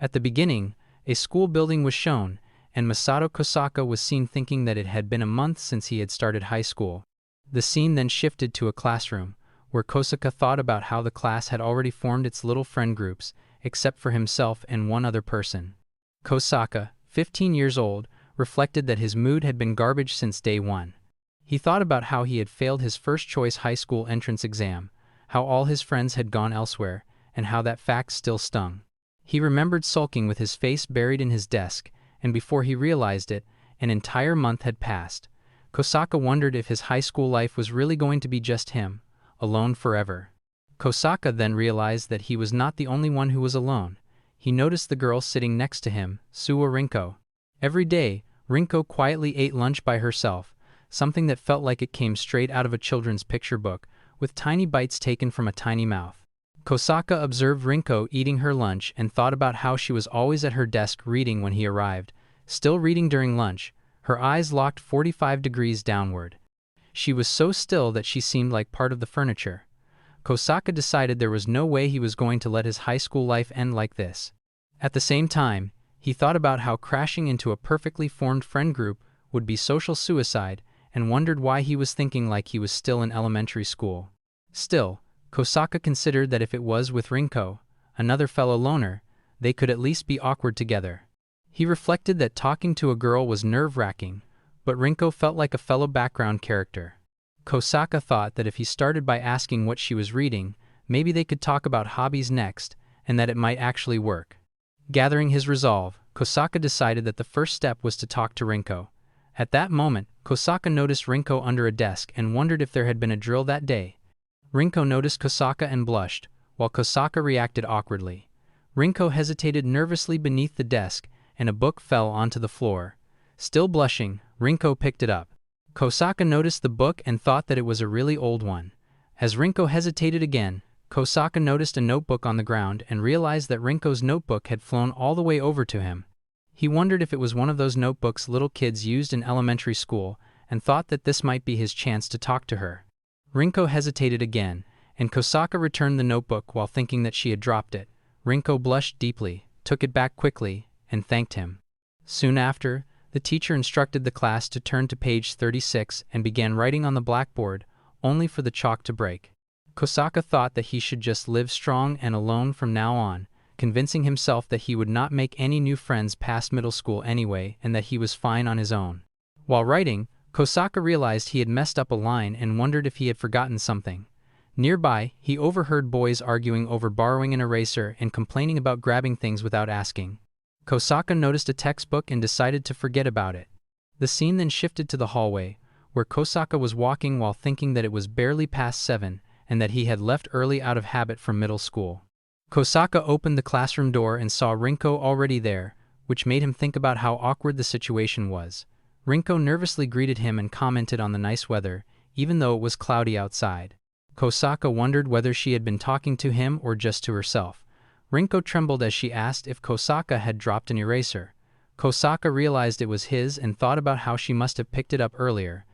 At the beginning, a school building was shown, and Masato Kosaka was seen thinking that it had been a month since he had started high school. The scene then shifted to a classroom, where Kosaka thought about how the class had already formed its little friend groups, except for himself and one other person. Kosaka, 15 years old, reflected that his mood had been garbage since day one. He thought about how he had failed his first-choice high school entrance exam, how all his friends had gone elsewhere, and how that fact still stung. He remembered sulking with his face buried in his desk, and before he realized it, an entire month had passed. Kosaka wondered if his high school life was really going to be just him, alone forever. Kosaka then realized that he was not the only one who was alone. He noticed the girl sitting next to him, Suwa Rinko. Every day, Rinko quietly ate lunch by herself, something that felt like it came straight out of a children's picture book, with tiny bites taken from a tiny mouth. Kosaka observed Rinko eating her lunch and thought about how she was always at her desk reading when he arrived, still reading during lunch, her eyes locked 45 degrees downward. She was so still that she seemed like part of the furniture. Kosaka decided there was no way he was going to let his high school life end like this. At the same time, he thought about how crashing into a perfectly formed friend group would be social suicide, and wondered why he was thinking like he was still in elementary school. Still, Kosaka considered that if it was with Rinko, another fellow loner, they could at least be awkward together. He reflected that talking to a girl was nerve-wracking, but Rinko felt like a fellow background character. Kosaka thought that if he started by asking what she was reading, maybe they could talk about hobbies next, and that it might actually work. Gathering his resolve, Kosaka decided that the first step was to talk to Rinko. At that moment, Kosaka noticed Rinko under a desk and wondered if there had been a drill that day. Rinko noticed Kosaka and blushed, while Kosaka reacted awkwardly. Rinko hesitated nervously beneath the desk, and a book fell onto the floor. Still blushing, Rinko picked it up. Kosaka noticed the book and thought that it was a really old one. As Rinko hesitated again, Kosaka noticed a notebook on the ground and realized that Rinko's notebook had flown all the way over to him. He wondered if it was one of those notebooks little kids used in elementary school, and thought that this might be his chance to talk to her. Rinko hesitated again, and Kosaka returned the notebook while thinking that she had dropped it. Rinko blushed deeply, took it back quickly, and thanked him. Soon after, the teacher instructed the class to turn to page 36 and began writing on the blackboard, only for the chalk to break. Kosaka thought that he should just live strong and alone from now on, convincing himself that he would not make any new friends past middle school anyway and that he was fine on his own. While writing, Kosaka realized he had messed up a line and wondered if he had forgotten something. Nearby, he overheard boys arguing over borrowing an eraser and complaining about grabbing things without asking. Kosaka noticed a textbook and decided to forget about it. The scene then shifted to the hallway, where Kosaka was walking while thinking that it was barely past 7 and that he had left early out of habit from middle school. Kosaka opened the classroom door and saw Rinko already there, which made him think about how awkward the situation was. Rinko nervously greeted him and commented on the nice weather, even though it was cloudy outside. Kosaka wondered whether she had been talking to him or just to herself. Rinko trembled as she asked if Kosaka had dropped an eraser. Kosaka realized it was his and thought about how she must have picked it up earlier.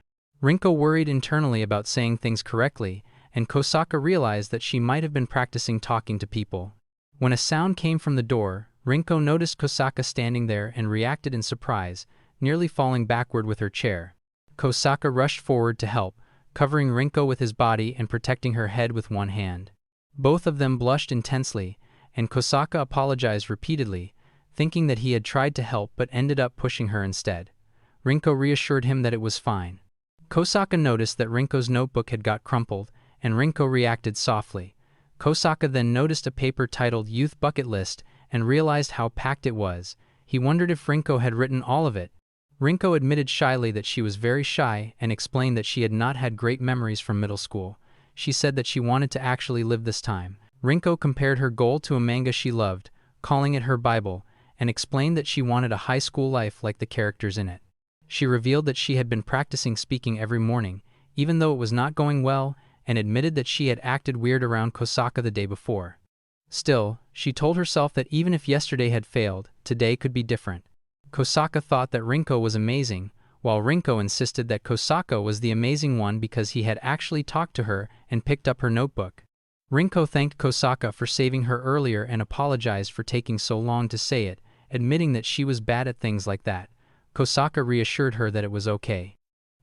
Rinko worried internally about saying things correctly, and Kosaka realized that she might have been practicing talking to people. When a sound came from the door, Rinko noticed Kosaka standing there and reacted in surprise, nearly falling backward with her chair. Kosaka rushed forward to help, covering Rinko with his body and protecting her head with one hand. Both of them blushed intensely, and Kosaka apologized repeatedly, thinking that he had tried to help but ended up pushing her instead. Rinko reassured him that it was fine. Kosaka noticed that Rinko's notebook had got crumpled, and Rinko reacted softly. Kosaka then noticed a paper titled Youth Bucket List and realized how packed it was. He wondered if Rinko had written all of it. Rinko admitted shyly that she was very shy and explained that she had not had great memories from middle school. She said that she wanted to actually live this time. Rinko compared her goal to a manga she loved, calling it her Bible, and explained that she wanted a high school life like the characters in it. She revealed that she had been practicing speaking every morning, even though it was not going well, and admitted that she had acted weird around Kosaka the day before. Still, she told herself that even if yesterday had failed, today could be different. Kosaka thought that Rinko was amazing, while Rinko insisted that Kosaka was the amazing one because he had actually talked to her and picked up her notebook. Rinko thanked Kosaka for saving her earlier and apologized for taking so long to say it, admitting that she was bad at things like that. Kosaka reassured her that it was okay.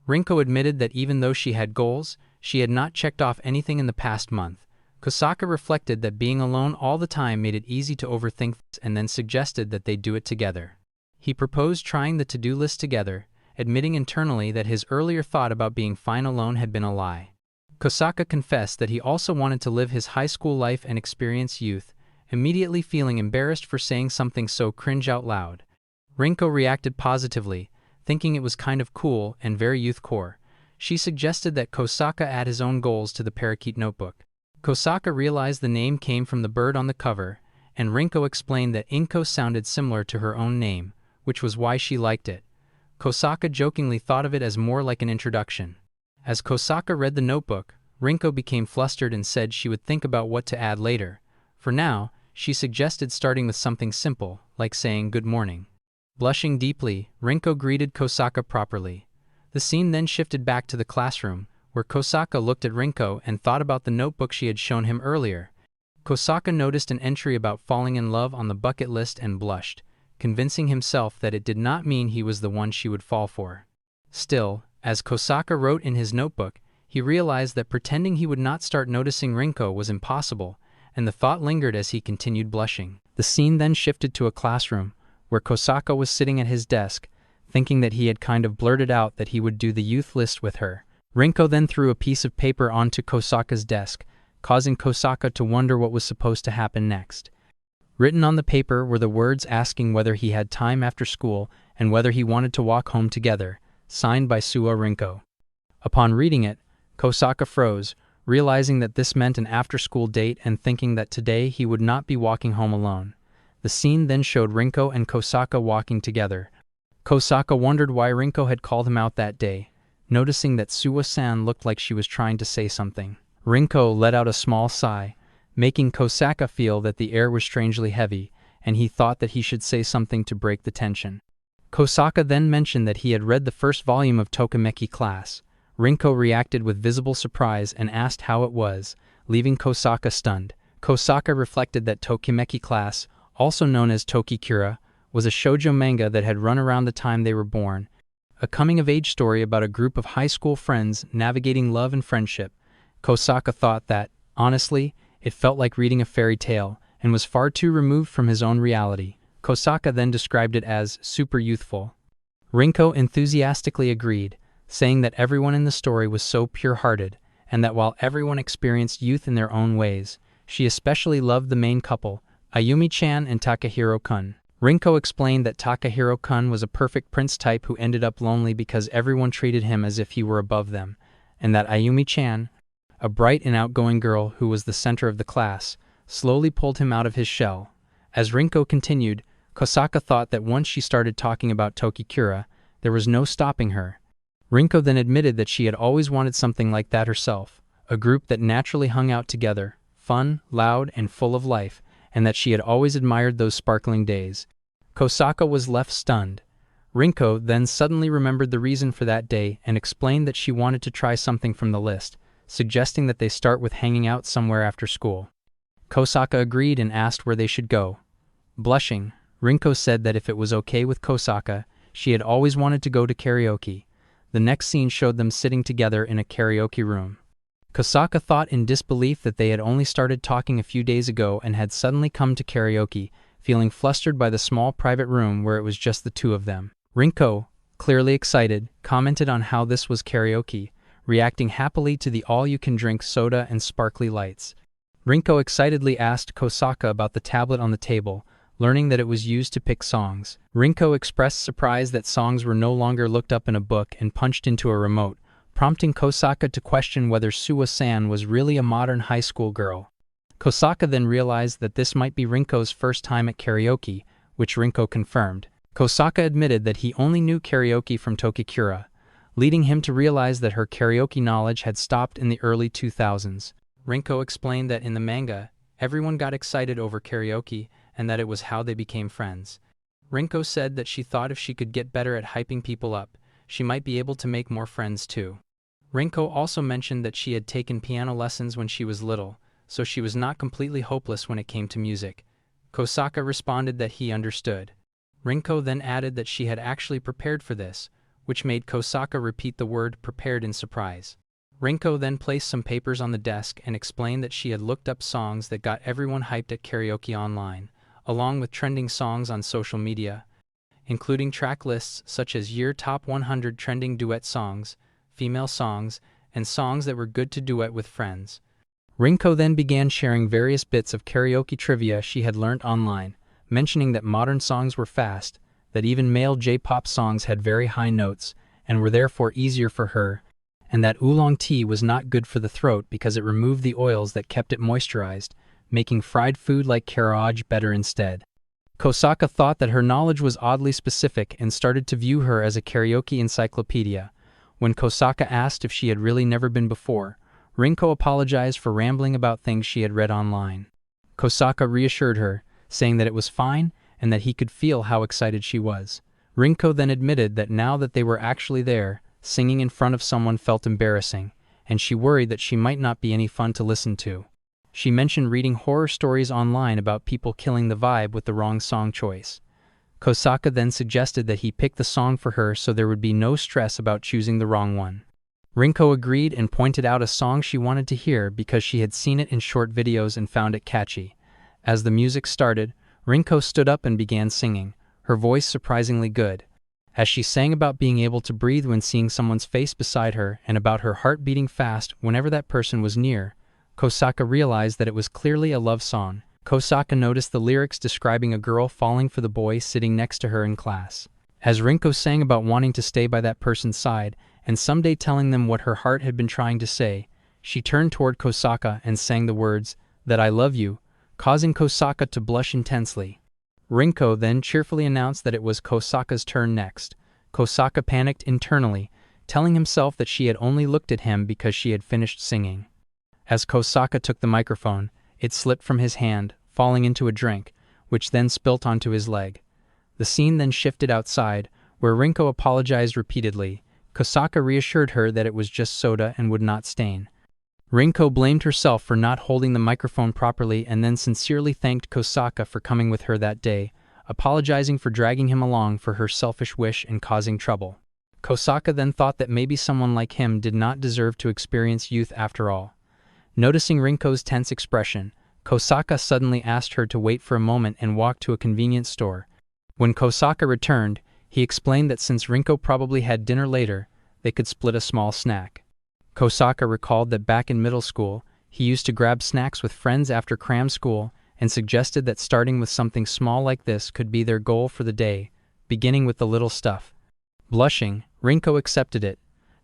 Rinko admitted that even though she had goals, she had not checked off anything in the past month. Kosaka reflected that being alone all the time made it easy to overthink things and then suggested that they do it together. He proposed trying the to-do list together, admitting internally that his earlier thought about being fine alone had been a lie. Kosaka confessed that he also wanted to live his high school life and experience youth, immediately feeling embarrassed for saying something so cringe out loud. Rinko reacted positively, thinking it was kind of cool and very youth-core. She suggested that Kosaka add his own goals to the parakeet notebook. Kosaka realized the name came from the bird on the cover, and Rinko explained that Inko sounded similar to her own name, which was why she liked it. Kosaka jokingly thought of it as more like an introduction. As Kosaka read the notebook, Rinko became flustered and said she would think about what to add later. For now, she suggested starting with something simple, like saying good morning. Blushing deeply, Rinko greeted Kosaka properly. The scene then shifted back to the classroom, where Kosaka looked at Rinko and thought about the notebook she had shown him earlier. Kosaka noticed an entry about falling in love on the bucket list and blushed, convincing himself that it did not mean he was the one she would fall for. Still, as Kosaka wrote in his notebook, he realized that pretending he would not start noticing Rinko was impossible, and the thought lingered as he continued blushing. The scene then shifted to a classroom, where Kosaka was sitting at his desk, thinking that he had kind of blurted out that he would do the youth list with her. Rinko then threw a piece of paper onto Kosaka's desk, causing Kosaka to wonder what was supposed to happen next. Written on the paper were the words asking whether he had time after school and whether he wanted to walk home together, signed by Suwa Rinko. Upon reading it, Kosaka froze, realizing that this meant an after-school date and thinking that today he would not be walking home alone. The scene then showed Rinko and Kosaka walking together. Kosaka wondered why Rinko had called him out that day, noticing that Suwa-san looked like she was trying to say something. Rinko let out a small sigh, making Kosaka feel that the air was strangely heavy, and he thought that he should say something to break the tension. Kosaka then mentioned that he had read the first volume of Tokimeki Class. Rinko reacted with visible surprise and asked how it was, leaving Kosaka stunned. Kosaka reflected that Tokimeki Class, also known as Tokikura, was a shoujo manga that had run around the time they were born, a coming-of-age story about a group of high school friends navigating love and friendship. Kosaka thought that, honestly, it felt like reading a fairy tale and was far too removed from his own reality. Kosaka then described it as super youthful. Rinko enthusiastically agreed, saying that everyone in the story was so pure-hearted, and that while everyone experienced youth in their own ways, she especially loved the main couple, Ayumi-chan and Takahiro-kun. Rinko explained that Takahiro-kun was a perfect prince type who ended up lonely because everyone treated him as if he were above them, and that Ayumi-chan, a bright and outgoing girl who was the center of the class, slowly pulled him out of his shell. As Rinko continued, Kosaka thought that once she started talking about Tokikura, there was no stopping her. Rinko then admitted that she had always wanted something like that herself, a group that naturally hung out together, fun, loud, and full of life, and that she had always admired those sparkling days. Kosaka was left stunned. Rinko then suddenly remembered the reason for that day and explained that she wanted to try something from the list, suggesting that they start with hanging out somewhere after school. Kosaka agreed and asked where they should go. Blushing, Rinko said that if it was okay with Kosaka, she had always wanted to go to karaoke. The next scene showed them sitting together in a karaoke room. Kosaka thought in disbelief that they had only started talking a few days ago and had suddenly come to karaoke, feeling flustered by the small private room where it was just the two of them. Rinko, clearly excited, commented on how this was karaoke, reacting happily to the all-you-can-drink soda and sparkly lights. Rinko excitedly asked Kosaka about the tablet on the table, learning that it was used to pick songs. Rinko expressed surprise that songs were no longer looked up in a book and punched into a remote, prompting Kosaka to question whether Suwa-san was really a modern high school girl. Kosaka then realized that this might be Rinko's first time at karaoke, which Rinko confirmed. Kosaka admitted that he only knew karaoke from Tokikura, leading him to realize that her karaoke knowledge had stopped in the early 2000s. Rinko explained that in the manga, everyone got excited over karaoke and that it was how they became friends. Rinko said that she thought if she could get better at hyping people up, she might be able to make more friends too. Rinko also mentioned that she had taken piano lessons when she was little, so she was not completely hopeless when it came to music. Kosaka responded that he understood. Rinko then added that she had actually prepared for this, which made Kosaka repeat the word prepared in surprise. Rinko then placed some papers on the desk and explained that she had looked up songs that got everyone hyped at karaoke online, along with trending songs on social media, including track lists such as Year Top 100 Trending Duet Songs, Female Songs, and songs that were good to duet with friends. Rinko then began sharing various bits of karaoke trivia she had learned online, mentioning that modern songs were fast, that even male J-pop songs had very high notes and were therefore easier for her, and that oolong tea was not good for the throat because it removed the oils that kept it moisturized, making fried food like karaoke better instead. Kosaka thought that her knowledge was oddly specific and started to view her as a karaoke encyclopedia. When Kosaka asked if she had really never been before, Rinko apologized for rambling about things she had read online. Kosaka reassured her, saying that it was fine and that he could feel how excited she was. Rinko then admitted that now that they were actually there, singing in front of someone felt embarrassing, and she worried that she might not be any fun to listen to. She mentioned reading horror stories online about people killing the vibe with the wrong song choice. Kosaka then suggested that he pick the song for her so there would be no stress about choosing the wrong one. Rinko agreed and pointed out a song she wanted to hear because she had seen it in short videos and found it catchy. As the music started, Rinko stood up and began singing, her voice surprisingly good. As she sang about being able to breathe when seeing someone's face beside her and about her heart beating fast whenever that person was near, Kosaka realized that it was clearly a love song. Kosaka noticed the lyrics describing a girl falling for the boy sitting next to her in class. As Rinko sang about wanting to stay by that person's side and someday telling them what her heart had been trying to say, she turned toward Kosaka and sang the words, "That I love you," causing Kosaka to blush intensely. Rinko then cheerfully announced that it was Kosaka's turn next. Kosaka panicked internally, telling himself that she had only looked at him because she had finished singing. As Kosaka took the microphone, it slipped from his hand, falling into a drink, which then spilt onto his leg. The scene then shifted outside, where Rinko apologized repeatedly. Kosaka reassured her that it was just soda and would not stain. Rinko blamed herself for not holding the microphone properly and then sincerely thanked Kosaka for coming with her that day, apologizing for dragging him along for her selfish wish and causing trouble. Kosaka then thought that maybe someone like him did not deserve to experience youth after all. Noticing Rinko's tense expression, Kosaka suddenly asked her to wait for a moment and walk to a convenience store. When Kosaka returned, he explained that since Rinko probably had dinner later, they could split a small snack. Kosaka recalled that back in middle school, he used to grab snacks with friends after cram school and suggested that starting with something small like this could be their goal for the day, beginning with the little stuff. Blushing, Rinko accepted it,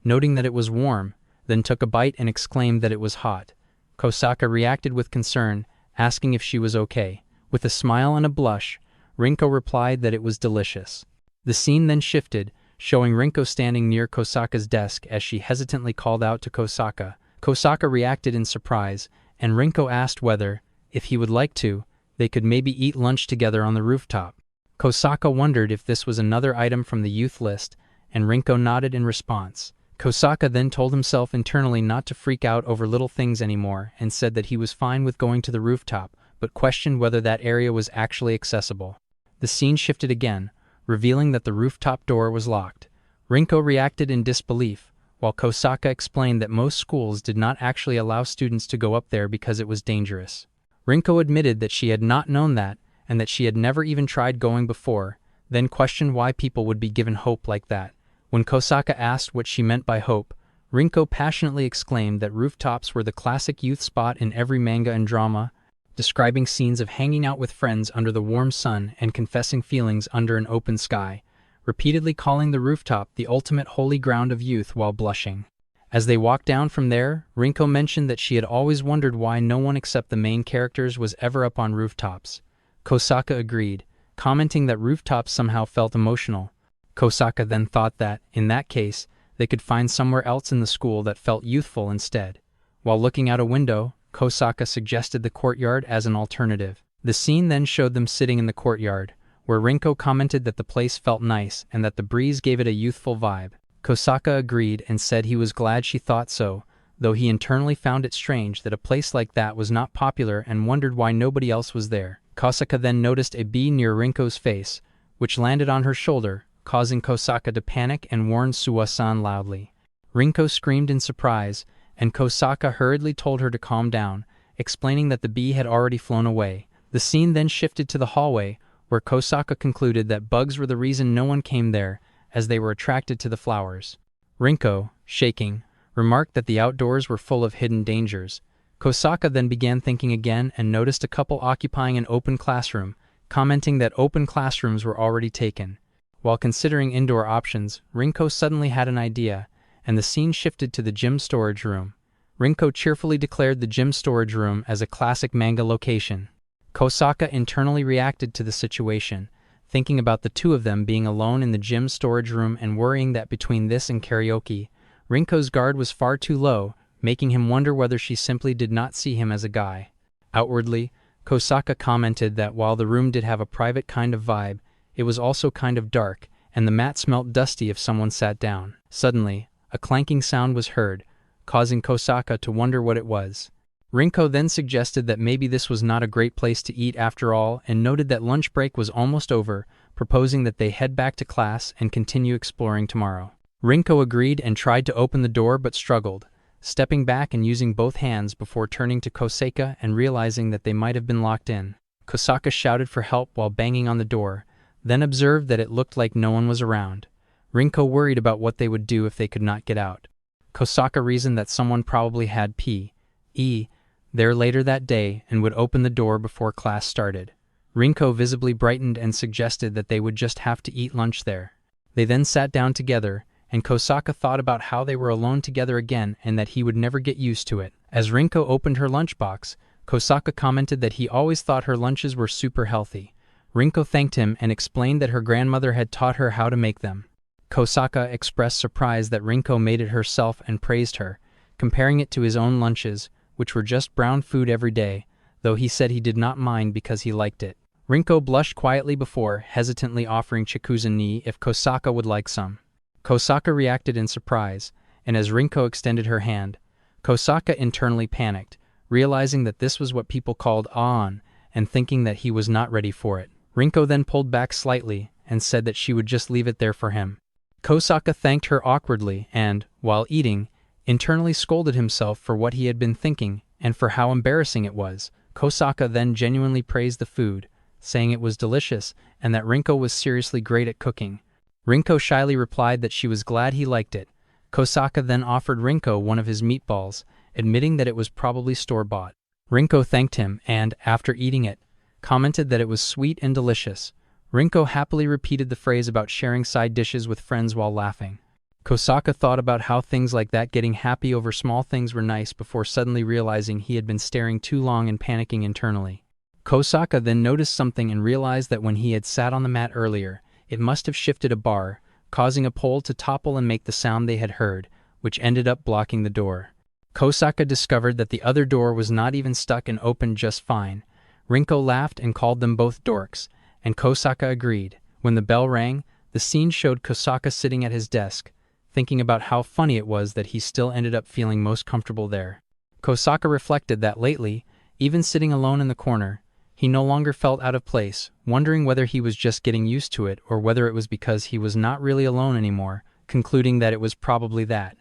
noting that it was warm, then took a bite and exclaimed that it was hot. Kosaka reacted with concern, asking if she was okay. With a smile and a blush, Rinko replied that it was delicious. The scene then shifted, showing Rinko standing near Kosaka's desk as she hesitantly called out to Kosaka. Kosaka reacted in surprise, and Rinko asked whether, if he would like to, they could maybe eat lunch together on the rooftop. Kosaka wondered if this was another item from the youth list, and Rinko nodded in response. Kosaka then told himself internally not to freak out over little things anymore and said that he was fine with going to the rooftop, but questioned whether that area was actually accessible. The scene shifted again, revealing that the rooftop door was locked. Rinko reacted in disbelief, while Kosaka explained that most schools did not actually allow students to go up there because it was dangerous. Rinko admitted that she had not known that and that she had never even tried going before, then questioned why people would be given hope like that. When Kosaka asked what she meant by hope, Rinko passionately exclaimed that rooftops were the classic youth spot in every manga and drama, describing scenes of hanging out with friends under the warm sun and confessing feelings under an open sky, repeatedly calling the rooftop the ultimate holy ground of youth while blushing. As they walked down from there, Rinko mentioned that she had always wondered why no one except the main characters was ever up on rooftops. Kosaka agreed, commenting that rooftops somehow felt emotional. Kosaka then thought that, in that case, they could find somewhere else in the school that felt youthful instead. While looking out a window, Kosaka suggested the courtyard as an alternative. The scene then showed them sitting in the courtyard, where Rinko commented that the place felt nice and that the breeze gave it a youthful vibe. Kosaka agreed and said he was glad she thought so, though he internally found it strange that a place like that was not popular and wondered why nobody else was there. Kosaka then noticed a bee near Rinko's face, which landed on her shoulder, causing Kosaka to panic and warn Suwa-san loudly. Rinko screamed in surprise, and Kosaka hurriedly told her to calm down, explaining that the bee had already flown away. The scene then shifted to the hallway, where Kosaka concluded that bugs were the reason no one came there, as they were attracted to the flowers. Rinko, shaking, remarked that the outdoors were full of hidden dangers. Kosaka then began thinking again and noticed a couple occupying an open classroom, commenting that open classrooms were already taken. While considering indoor options, Rinko suddenly had an idea, and the scene shifted to the gym storage room. Rinko cheerfully declared the gym storage room as a classic manga location. Kosaka internally reacted to the situation, thinking about the two of them being alone in the gym storage room and worrying that between this and karaoke, Rinko's guard was far too low, making him wonder whether she simply did not see him as a guy. Outwardly, Kosaka commented that while the room did have a private kind of vibe, it was also kind of dark, and the mat smelt dusty if someone sat down. Suddenly, a clanking sound was heard, causing Kosaka to wonder what it was. Rinko then suggested that maybe this was not a great place to eat after all and noted that lunch break was almost over, proposing that they head back to class and continue exploring tomorrow. Rinko agreed and tried to open the door but struggled, stepping back and using both hands before turning to Kosaka and realizing that they might have been locked in. Kosaka shouted for help while banging on the door, then observed that it looked like no one was around. Rinko worried about what they would do if they could not get out. Kosaka reasoned that someone probably had P.E. there later that day and would open the door before class started. Rinko visibly brightened and suggested that they would just have to eat lunch there. They then sat down together, and Kosaka thought about how they were alone together again and that he would never get used to it. As Rinko opened her lunchbox, Kosaka commented that he always thought her lunches were super healthy. Rinko thanked him and explained that her grandmother had taught her how to make them. Kosaka expressed surprise that Rinko made it herself and praised her, comparing it to his own lunches, which were just brown food every day, though he said he did not mind because he liked it. Rinko blushed quietly before hesitantly offering chikusa ni if Kosaka would like some. Kosaka reacted in surprise, and as Rinko extended her hand, Kosaka internally panicked, realizing that this was what people called on, and thinking that he was not ready for it. Rinko then pulled back slightly and said that she would just leave it there for him. Kosaka thanked her awkwardly and, while eating, internally scolded himself for what he had been thinking and for how embarrassing it was. Kosaka then genuinely praised the food, saying it was delicious and that Rinko was seriously great at cooking. Rinko shyly replied that she was glad he liked it. Kosaka then offered Rinko one of his meatballs, admitting that it was probably store-bought. Rinko thanked him and, after eating it, commented that it was sweet and delicious. Rinko happily repeated the phrase about sharing side dishes with friends while laughing. Kosaka thought about how things like that getting happy over small things were nice before suddenly realizing he had been staring too long and panicking internally. Kosaka then noticed something and realized that when he had sat on the mat earlier, it must have shifted a bar, causing a pole to topple and make the sound they had heard, which ended up blocking the door. Kosaka discovered that the other door was not even stuck and opened just fine. Rinko laughed and called them both dorks, and Kosaka agreed. When the bell rang, the scene showed Kosaka sitting at his desk, thinking about how funny it was that he still ended up feeling most comfortable there. Kosaka reflected that lately, even sitting alone in the corner, he no longer felt out of place, wondering whether he was just getting used to it or whether it was because he was not really alone anymore, concluding that it was probably that.